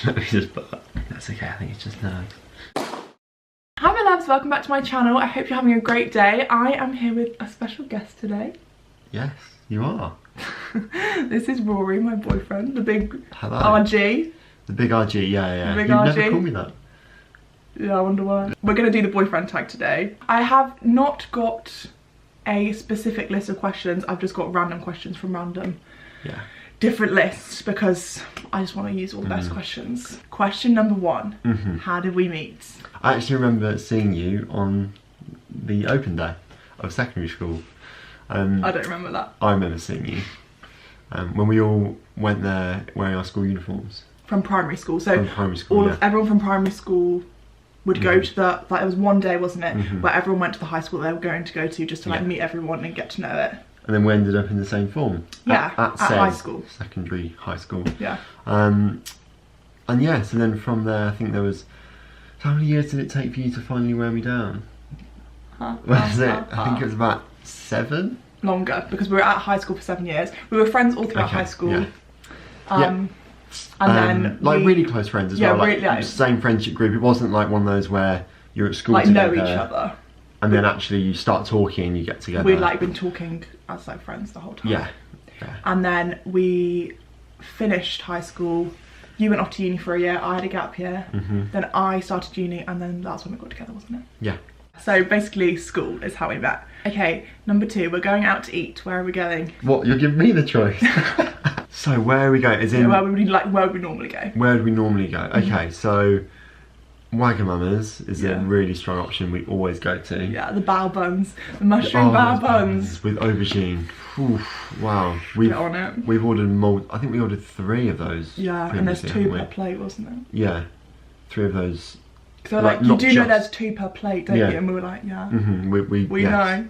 Let me just put that. That's okay, I think it's just nerves. Hi my loves, welcome back to my channel. I hope you're having a great day. I am here with a special guest today. Yes, you are. This is Rory, my boyfriend, the big Hello. RG. The big RG, yeah. The big You've RG. never called me that. Yeah, I wonder why. We're going to do the boyfriend tag today. I have not got a specific list of questions. I've just got random questions from random different lists because I just want to use all the best questions. Question number one, how did we meet? I actually remember seeing you on the open day of secondary school. I don't remember that. I remember seeing you when we all went there wearing our school uniforms. From primary school. So from primary school, everyone from primary school would go to the, like, it was one day, wasn't it, where everyone went to the high school they were going to go to just to like meet everyone and get to know it. And then we ended up in the same form. Yeah, at high school. Secondary high school. Yeah. And yeah, so then from there, I think there was, how many years did it take for you to finally wear me down? Was it? I think it was about 7? Longer, because we were at high school for 7 years. We were friends all throughout high school. And then like really close friends as well. Like, really, same friendship group. It wasn't like one of those where you're at school like together, know each other, and then actually you start talking and you get together. We'd like been talking as like friends the whole time. Yeah. And then we finished high school. You went off to uni for a year. I had a gap year. Then I started uni, and then that's when we got together, wasn't it? Yeah. So basically, school is how we met. Okay, number 2, we're going out to eat. Where are we going? What? You're giving me the choice. So where are we going? As in, where would we normally go? Where would we normally go? Okay, so Wagamama's is a really strong option we always go to. Yeah, the bao buns, the mushroom bao buns with aubergine. Oof, wow, Get on it. We've ordered I think we ordered 3 of those. Yeah, and there's 2 per plate, wasn't it? Yeah, 3 of those. So like you do know there's 2 per plate, don't you? And we were like, yeah. We know.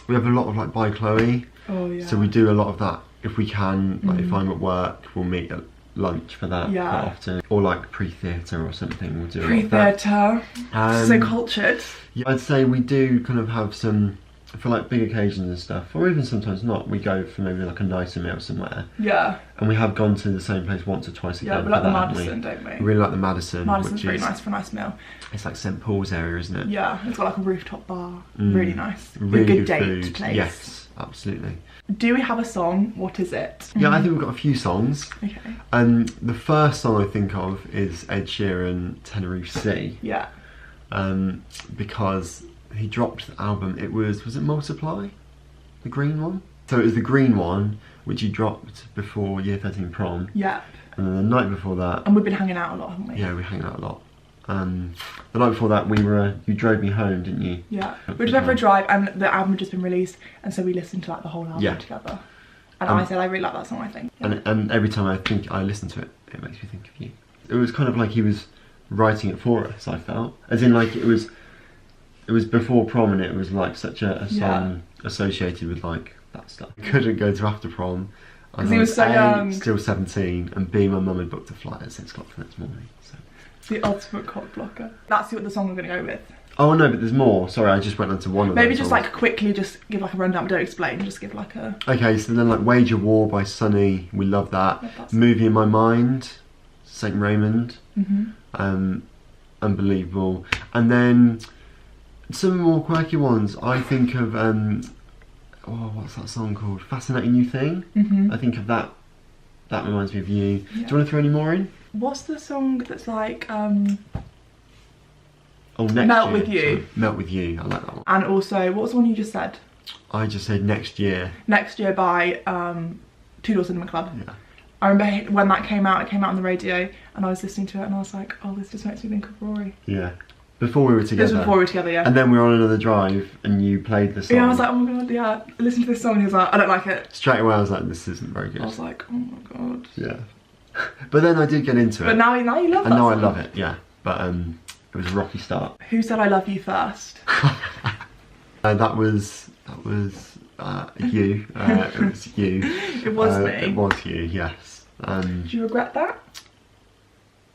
We have a lot of like by Chloe. Oh yeah. So we do a lot of that if we can. Like if I'm at work, we'll meet at lunch for that quite often, or like pre-theatre or something. We'll do pre-theatre. So cultured. Yeah, I'd say we do kind of have some for like big occasions and stuff, or even sometimes not. We go for maybe like a nicer meal somewhere. Yeah. And we have gone to the same place once or twice again. Yeah, we like the Madison, don't we? We really like the Madison. Madison's really nice for a nice meal. It's like St Paul's area, isn't it? Yeah, it's got like a rooftop bar. Really nice. Really good date food. Place. Yes, absolutely. Do we have a song? What is it? Yeah, I think we've got a few songs. Okay. The first song I think of is Ed Sheeran, Tenerife Sea. Yeah. Because he dropped the album, was it Multiply? The green one? So it was the green one, which he dropped before Year 13 prom. Yeah. And then the night before that... And we've been hanging out a lot, haven't we? Yeah, we hang out a lot. The night before that you drove me home, didn't you? Yeah. We just went for a drive and the album had just been released, and so we listened to like the whole album together. And I said I really like that song, I think. Yeah. And every time I listen to it, it makes me think of you. It was kind of like he was writing it for us, I felt. As in like it was before prom, and it was like such a song associated with like that stuff. I couldn't go to after prom because he was so young, still 17, and B, my mum had booked a flight at 6 o'clock the next morning. So the ultimate cock blocker. That's the song we're gonna go with. Oh no, but there's more. Sorry, I just went on to one of them. Maybe just songs. Like quickly, just give like a rundown, but don't explain. Just give like a. Okay, so then like Wage a War by Sunny, we love that. Movie in My Mind, Saint Raymond, unbelievable. And then some more quirky ones. I think of what's that song called? Fascinating New Thing. I think of that. That reminds me of you. Do you want to throw any more in? What's the song that's like? Melt With You. Sorry. Melt With You. I like that one. And also, what was the one you just said? I just said Next Year. Next Year by Two Door Cinema Club. Yeah. I remember when that came out. It came out on the radio, and I was listening to it, and I was like, "Oh, this just makes me think of Rory." Yeah. Before we were together. This was before we were together, yeah. And then we were on another drive, and you played the song. Yeah, I was like, "Oh my god, yeah." Listen to this song, and he was like, "I don't like it." Straight away, I was like, "This isn't very good." I was like, "Oh my god." Yeah. But then I did get into it. But now you love it. And now I love it. Yeah. But it was a rocky start. Who said I love you first? That was you. It was you. It was me. It was you. Yes. Do you regret that?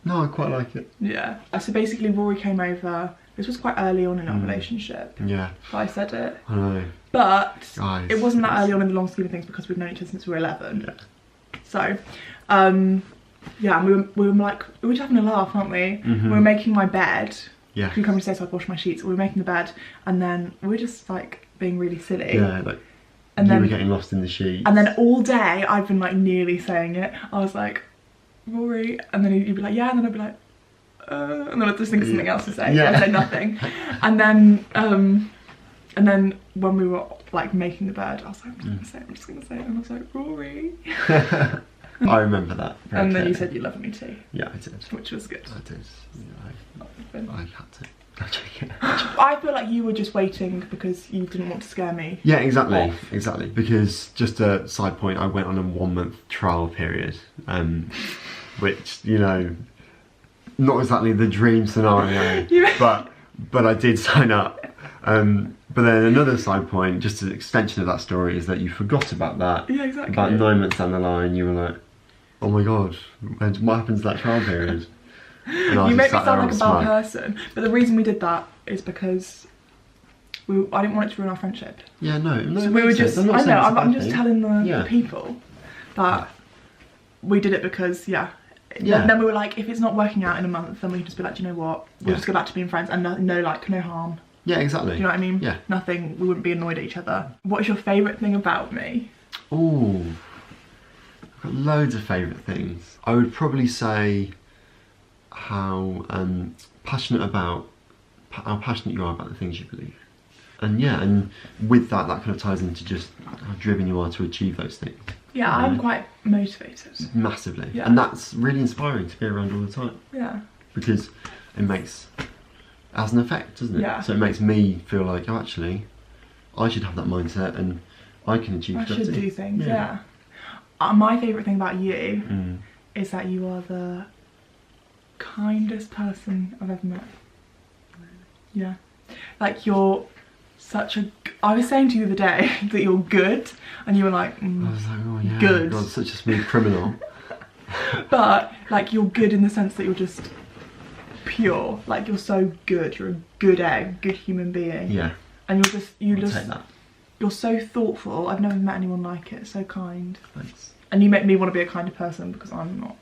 No, I quite like it. Yeah. So basically, Rory came over. This was quite early on in our relationship. Yeah. I said it. I know. But Guys, it wasn't that early on in the long scheme of things because we've known each other since we were 11. Yeah. So, Yeah, and we were just having a laugh, aren't we? We were making my bed. Yeah. You come to say, so I'd wash my sheets. We were making the bed, and then we were just like being really silly. Yeah, like and you then were getting lost in the sheets. And then all day I'd been like nearly saying it. I was like, Rory, and then you'd be like, yeah, and then I'd be like, and then I'd just think of something else to say. I'd say nothing. And then when we were like making the bed, I was like, I'm just gonna say it, and I was like, Rory. I remember that. And then you said you loved me too. Yeah, I did. Which was good. I did. Yeah, I had to. I feel like you were just waiting because you didn't want to scare me. Yeah, exactly. Exactly. Because, just a side point, I went on a 1 month trial period, which, you know, not exactly the dream scenario, but I did sign up. But then another side point, just an extension of that story, is that you forgot about that. Yeah, exactly. About 9 months down the line, you were like, oh my god, what happens to that trial period? And you make me sound like a bad person, but the reason we did that is because I didn't want it to ruin our friendship. Yeah, no, so we were just. I'm just telling the people that we did it because Then we were like, if it's not working out in a month, then we can just be like, do you know what? We'll just go back to being friends, and no harm. Yeah, exactly. Do you know what I mean? Yeah. Nothing. We wouldn't be annoyed at each other. What is your favourite thing about me? Ooh, I've got loads of favourite things. I would probably say how passionate you are about the things you believe, and with that kind of ties into just how driven you are to achieve those things. Yeah, I'm quite motivated. Massively. Yeah. And that's really inspiring to be around all the time. Yeah. Because it has an effect, doesn't it? Yeah. So it makes me feel like, oh, actually, I should have that mindset and I can achieve stuff. I should do things, yeah. My favourite thing about you is that you are the kindest person I've ever met. Yeah. Like, you're such a... I was saying to you the other day that you're good, and you were like, I was like, oh yeah, good. God, such a smooth criminal. But, like, you're good in the sense that you're just pure. Like, you're so good. You're a good egg, good human being. Yeah. And you're just... I'll take that. You're so thoughtful. I've never met anyone like it. So kind. Thanks. And you make me want to be a kinder person because I'm not.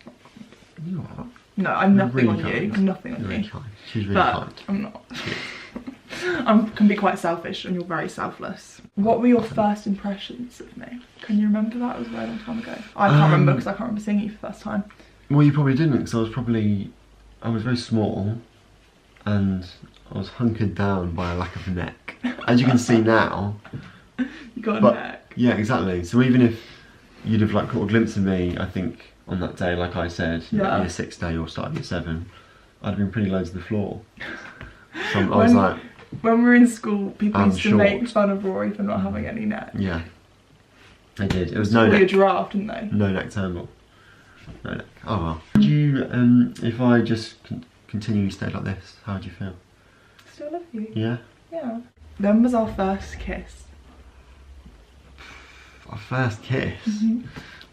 You are. No, I'm You're nothing really on kind. you. I'm nothing on Really you. kind. She's really But kind. I'm not. I can be quite selfish, and you're very selfless. What were your first impressions of me? Can you remember that? It was a very long time ago. I can't remember because I can't remember seeing you for the first time. Well, you probably didn't, because I was very small, and I was hunkered down by a lack of neck. As you can see now. You got a neck. Yeah, exactly. So even if you'd have like caught a glimpse of me, I think on that day, like I said, year 6 day or start of year 7, I'd have been pretty low to the floor. So I was like, when we were in school, people used to short. make fun of Rory for not having any neck. Yeah, they did. It was no neck. neck. A giraffe, didn't they? No neck Turnbull. No neck. Oh well. Would you, if I just continually stayed like this, how would you feel? Still love you. Yeah. Yeah. When was our first kiss? Our first kiss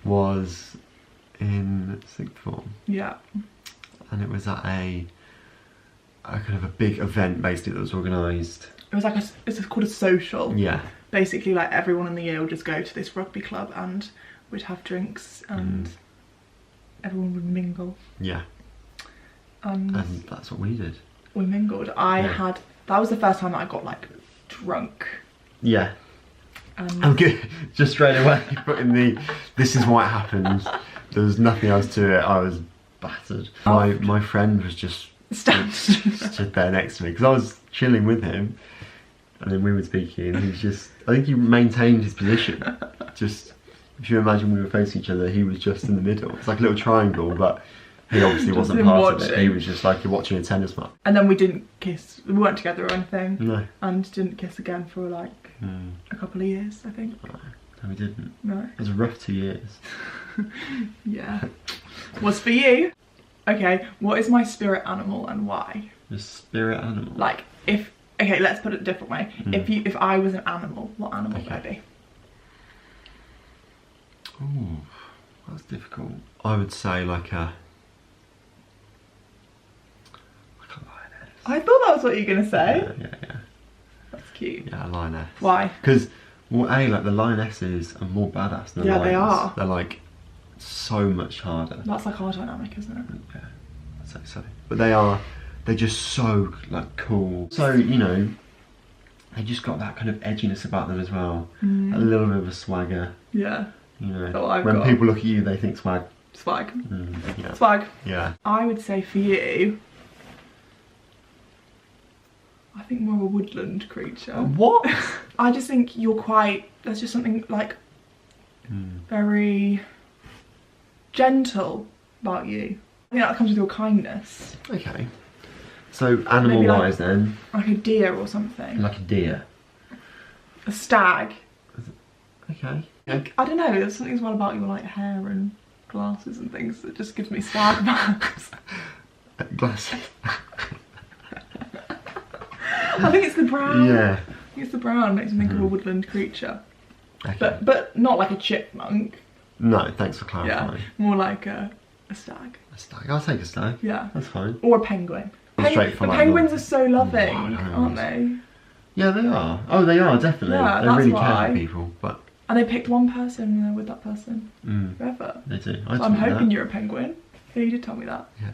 was in 6th form. Yeah. And it was at a kind of a big event basically that was organised. It was like it's called a social. Yeah. Basically, like everyone in the year would just go to this rugby club and we'd have drinks and everyone would mingle. Yeah. And that's what we did. We mingled. That was the first time that I got like drunk. Yeah. I'm good. Just straight away putting this is what happened. There was nothing else to it. I was battered. My friend was just stood there next to me because I was chilling with him, and then we were speaking. And he was just, I think he maintained his position. Just, if you imagine we were facing each other, he was just in the middle. It's like a little triangle, but he obviously wasn't part of it. He was just like you're watching a tennis match. And then we didn't kiss. We weren't together or anything. No. And didn't kiss again for like a couple of years, I think. No, we didn't. No. It was a rough 2 years. Yeah. What's for you? Okay, what is my spirit animal and why? Your spirit animal? Like, okay, let's put it a different way. If I was an animal, what animal would I be? Ooh, that's difficult. I would say like a lioness. I thought that was what you were going to say. Yeah. That's cute. Yeah, a lioness. Why? Because, well, like the lionesses are more badass than the lions. They are. They're like so much harder. That's like our dynamic, isn't it? Yeah, I'd say so. But they're just so like cool. So, you know, they just got that kind of edginess about them as well. A little bit of a swagger. Yeah. You know, Oh, when people look at you, they think swag. Swag. Yeah. Swag. Yeah. I would say for you, I think more of a woodland creature. What? I just think you're quite, there's just something like very gentle about you. I think that comes with your kindness. Okay. So animal-wise then? Like a deer or something. Like a deer. A stag. Okay. I don't know, there's something as well about your like hair and glasses and things that just gives me swag vibes. Glasses. I think it's the brown. Yeah. I think it's the brown makes me think of a woodland creature. Okay. But not like a chipmunk. No, thanks for clarifying. Yeah, more like a stag. A stag. I'll take a stag. Yeah. That's fine. Or a penguin. Straight for The like penguins are so loving, Wild aren't they? Yeah, they are. Oh, they are, definitely. Yeah, they that's really why. care for people, but... And they picked one person and they're with that person forever. They do. So I'm hoping you're a penguin. Yeah, you did tell me that. Yeah.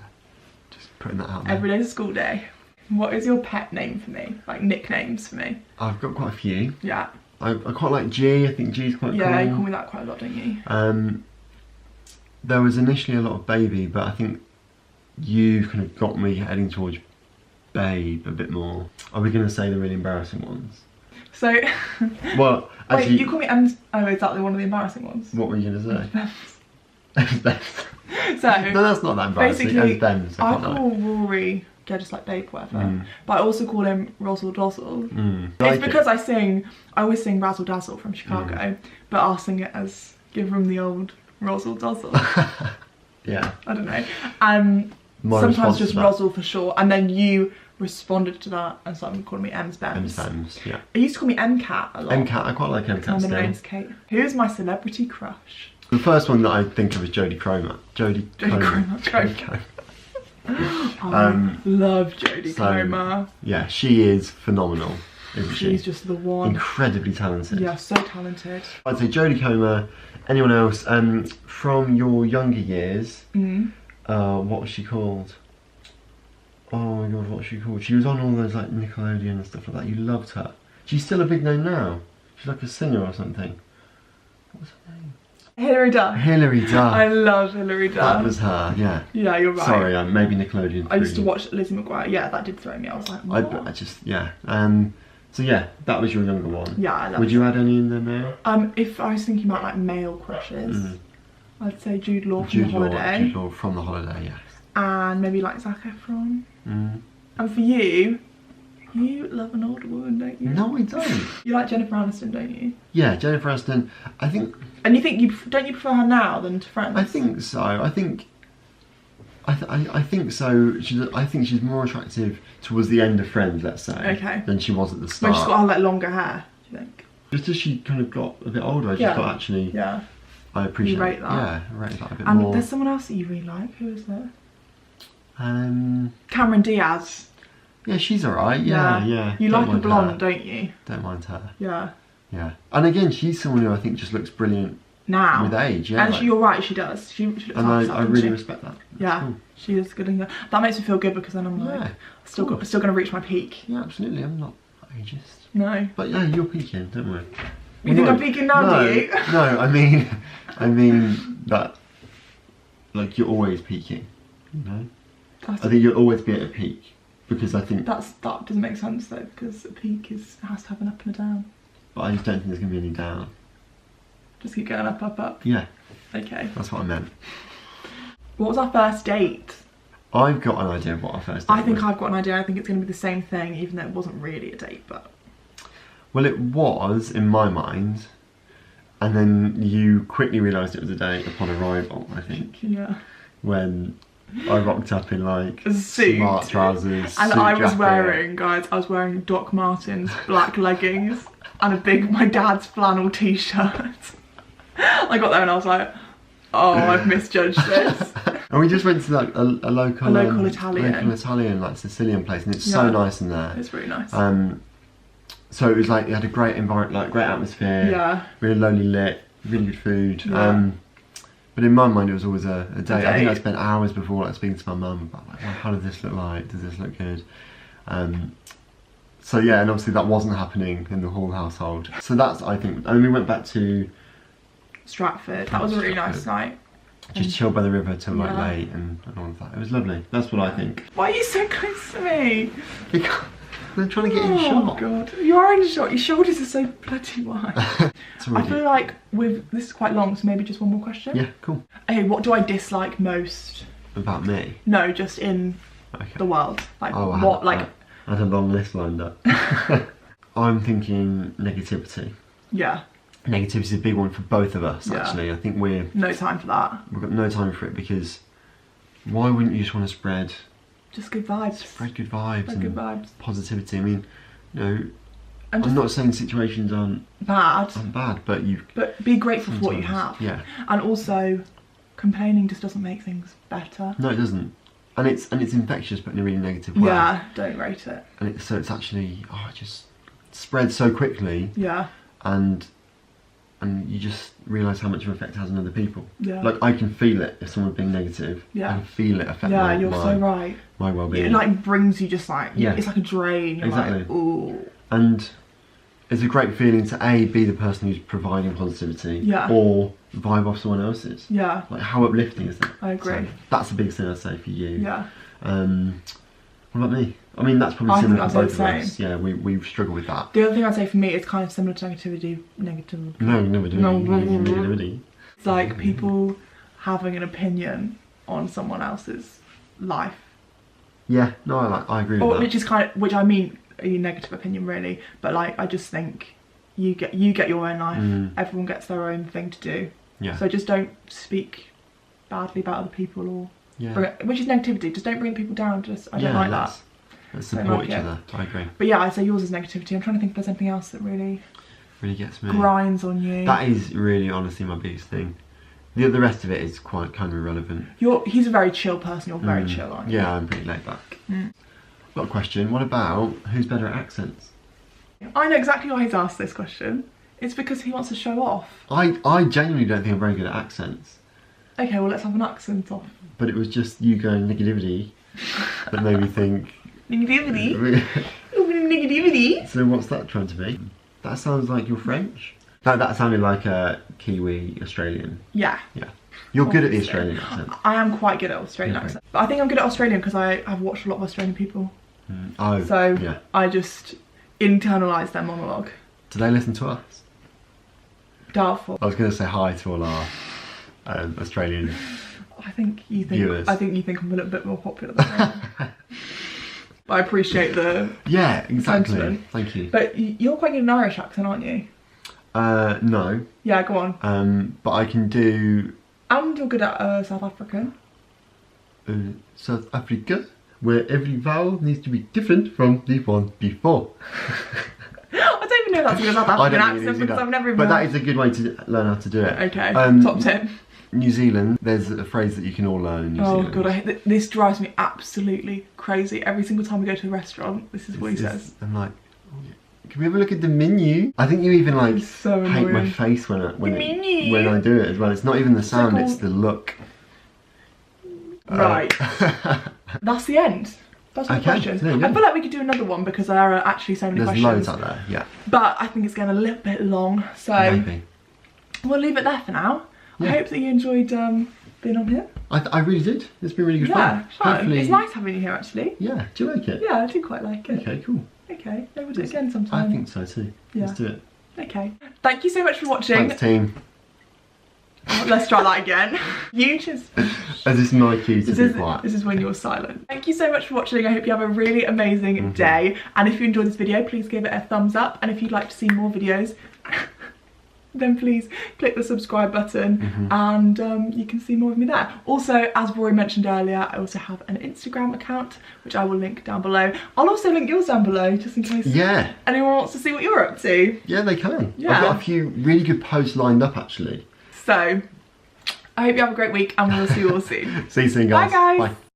Just putting that out there. Every day's a school day. What is your pet name for me? Like nicknames for me? I've got quite a few. Yeah. I quite like G. I think G's quite cool. Yeah, you call me that quite a lot, don't you? There was initially a lot of Baby, but I think you kind of got me heading towards Babe a bit more. Are we going to say the really embarrassing ones? So... Well, actually... Wait, you call me Ems... Oh, is that one of the embarrassing ones? What were you going to say? So... No, that's not that embarrassing. Basically, Ben's, I call Rory... Yeah, just like Babe, whatever. But I also call him Rozzle Dozzle. It's because I always sing Razzle Dazzle from Chicago, but I'll sing it as, give him the old Rozzle Dozzle. Yeah. I don't know. Sometimes just Rozzle for short, and then you responded to that and started calling me Ems Bems. Bems, yeah. He used to call me M-Cat a lot. M-Cat, I quite like M-Cat My still. middle name's Kate. Who's my celebrity crush? The first one that I think of is Jodie Cromer. Jodie Cromer. I love Jodie Comer. Yeah, she is phenomenal, isn't she? She's just the one. Incredibly talented. Yeah, so talented. I'd say Jodie Comer. Anyone else from your younger years? What was she called? Oh my god, what was she called? She was on all those like Nickelodeon and stuff like that. You loved her. She's still a big name now. She's like a singer or something. What was her name? Hilary Duff. Hilary Duff. I love Hilary Duff. That was her, yeah. Yeah, you're right. Sorry, maybe Nickelodeon. I used to watch Lizzie McGuire. Yeah, that did throw me. I was like, what? I just, yeah. So yeah, that was your younger one. Yeah, I love Would you add any in there now? If I was thinking about like male crushes, I'd say Jude Law from The Holiday. Jude Law from The Holiday, yes. And maybe like Zac Efron. And for you, you love an older woman, don't you? No, I don't. You like Jennifer Aniston, don't you? Yeah, Jennifer Aniston. I think. And you think don't you prefer her now than to Friends? I think so. I think so. I think she's more attractive towards the end of Friends, let's say, than she was at the start. When she's got all that longer hair, do you think? Just as she kind of got a bit older, I just thought actually. Yeah. I appreciate. You rate that. Yeah, I rate that a bit more. And there's someone else that you really like. Who is there? Cameron Diaz. Yeah, she's alright. Yeah. You like a blonde, don't you? Don't mind her. Yeah. Yeah. And again, she's someone who I think just looks brilliant now with age. Yeah. And you're right, she does. She looks and I really respect that. That's cool. She is good. That makes me feel good because then I'm like, still going to reach my peak. Yeah, absolutely. I'm not ageist. No. But yeah, you're peaking. Don't worry. You think I'm peaking now, do you? No, I mean that. Like you're always peaking. You know. I think you'll always be at a peak because I think that doesn't make sense though because a peak has to have an up and a down. But I just don't think there's gonna be any down. Just keep going up, up, up. Yeah. Okay. That's what I meant. What was our first date? I've got an idea of what our first date was. I think I've got an idea. I think it's going to be the same thing, even though it wasn't really a date, but... Well, it was, in my mind, and then you quickly realised it was a date upon arrival, I think. Yeah. When I rocked up in, like, a suit. Smart trousers, and suit I was jacket. I was wearing Doc Martens black leggings and my dad's flannel t-shirt. I got there and I was like, oh, I've misjudged this. And we just went to like a local Italian, like Sicilian place, and it's so nice in there. It's really nice. So it was like it had a great environment, like great atmosphere. Yeah. Really lowly lit, really good food. Yeah. But in my mind, it was always a date. I think I date. spent hours before like speaking to my mum about like, how does this look like? Does this look good? So yeah, and obviously that wasn't happening in the Hall household. So that's, I think, and we went back to Stratford. That was a really nice night. Just chilled by the river till like late and all of that. It was lovely. That's what I think. Why are you so close to me? Because I'm trying to get in shot. Oh god, you are in shot. Your shoulders are so bloody wide. I feel like this is quite long, so maybe just one more question. Yeah, cool. Okay, what do I dislike most? About me? No, just in the world. Like I had a long list lined up. I'm thinking negativity. Yeah. Negativity is a big one for both of us, actually. I think no time for that. We've got no time for it, because why wouldn't you just want to spread just good vibes? Spread good vibes and good vibes. Positivity. I mean, you know, I'm not saying situations aren't bad, but be grateful for what you have. Yeah. And also, complaining just doesn't make things better. No, it doesn't. And it's infectious, but in a really negative way. Yeah, don't rate it. And so it's actually it just spreads so quickly. Yeah. And you just realise how much of an effect it has on other people. Yeah. Like, I can feel it if someone's being negative. Yeah. I can feel it affect you're so right. My well-being. It like brings you just like, it's like a drain. You're exactly. Like, ooh. And it's a great feeling to be the person who's providing positivity, or vibe off someone else's. Yeah. Like, how uplifting is that? I agree. So that's the biggest thing I'd say for you. Yeah. What about me? I mean, that's probably similar to both of us. Same. Yeah, we've struggled with that. The other thing I'd say for me is kind of similar to negativity. No, never do. Negativity. It's like people having an opinion on someone else's life. Yeah, no, I agree with that. Which is which I mean a negative opinion really, but like I just think you get your own life. Everyone gets their own thing to do. Yeah. So just don't speak badly about other people or which is negativity. Just don't bring people down. I don't like that. Let's support each other. I agree. But yeah, I'd say yours is negativity. I'm trying to think if there's anything else that really gets me. Grinds on you. That is really honestly my biggest thing. The rest of it is quite kind of irrelevant. He's a very chill person. You're very chill, aren't you? Yeah, I'm pretty laid back. Got a question. What about who's better at accents? I know exactly why he's asked this question. It's because he wants to show off. I genuinely don't think I'm very good at accents. Okay, well let's have an accent off. But it was just you going negativity that made me think. Negativity? Negativity? So what's that trying to be? That sounds like you're French. No, that sounded like a Kiwi Australian. Yeah. Yeah. You're good at the Australian accent. I am quite good at Australian accent. But I think I'm good at Australian because I've watched a lot of Australian people. So I just internalise their monologue. Do they listen to us? Doubtful. I was going to say hi to all our Australian viewers. I think you think I'm a little bit more popular than I am. But I appreciate the sentiment. Thank you. But you're quite good at an Irish accent, aren't you? No. Yeah, go on. But I can do. And you're good at South African. South Africa, where every vowel needs to be different from the one before. I don't even know that's a good South African accent because I've never even. But that is a good way to learn how to do it. Okay. Top tip. New Zealand, there's a phrase that you can all learn in New Zealand. Oh god, this drives me absolutely crazy. Every single time we go to a restaurant, this is what he says. I'm like, can we have a look at the menu? I think you even like so hate my face when I do it as well. It's not even the sound, it's the look. Right. That's the end. That's my questions. I feel like we could do another one because there are actually so many questions. There's loads out there, yeah. But I think it's getting a little bit long, so maybe. We'll leave it there for now. Yeah. I hope that you enjoyed being on here. I really did. It's been really good fun. Hopefully... It's nice having you here actually. Yeah, do you like it? Yeah, I do quite like it. Okay, cool. Okay, maybe we'll do it again sometime. I think so too. Yeah. Let's do it. Okay. Thank you so much for watching. Thanks team. Let's try that again. You just... As this is my cue to be quiet. This is when you're silent. Thank you so much for watching. I hope you have a really amazing day. And if you enjoyed this video, please give it a thumbs up. And if you'd like to see more videos, then please click the subscribe button and you can see more of me there. Also, as Rory mentioned earlier, I also have an Instagram account, which I will link down below. I'll also link yours down below, just in case anyone wants to see what you're up to. Yeah, they can. Yeah. I've got a few really good posts lined up, actually. So, I hope you have a great week and we'll see you all soon. See you soon, guys. Bye, guys. Bye.